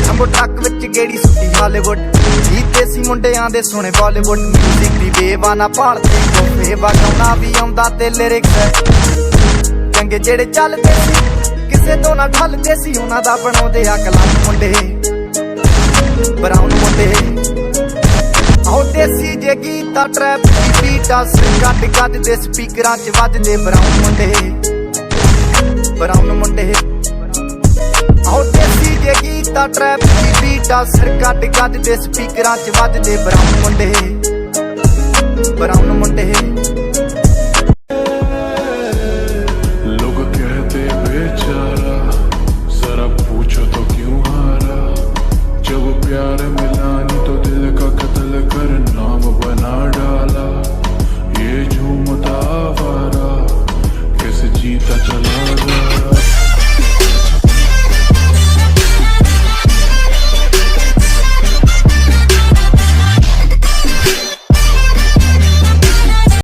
ਅੰਬੋ truck ਵਿੱਚ ਗੇੜੀ ਸੁੱਟੀ Hollywood ਜੀ ਦੇਸੀ ਮੁੰਡਿਆਂ ਦੇ ਸੋਹਣੇ ਬਾਲੀਵੁੱਡ ਮਿਊਜ਼ਿਕ ਦੀ ਬੇਵਾਨਾ ਭਾਲਦੇ ਗੋਫੇ ਵਗਾਉਣਾ ਵੀ ਆਉਂਦਾ ਤੇ ਲਿਰਿਕਸ ਚੰਗੇ ਜਿਹੜੇ ਚੱਲਦੇ ਸੀ ਕਿਸੇ ਤੋਂ ਨਾ ਢਲਦੇ ਸੀ ਉਹਨਾਂ ਦਾ ਬਣਾਉਂਦੇ ਆ ਕਲਾਮ ਮੁੰਡੇ ਬਰਾਊਨ ਮੁੰਡੇ ਆਹ ਦੇਸੀ ਜੇ ਗੀਤਾ ਟਰੈਪ ਦੀ ਬੀਟਾਂ ਕੱਢ ਕੱਢ ਦੇ ਸਪੀਕਰਾਂ 'ਚ ਵੱਜਦੇ ਬਰਾਊਨ ਮੁੰਡੇ ਆਹ ਦੇਸੀ ਜੇ ਗੀਤਾ ਟਰੈਪ ਦੀ ਬੀਟਾਂ ਕੱਢ ਕੱਢ ਦੇ ਸਪੀਕਰਾਂ 'ਚ ਵੱਜਦੇ ਬਰਾਊਨ ਮੁੰਡੇ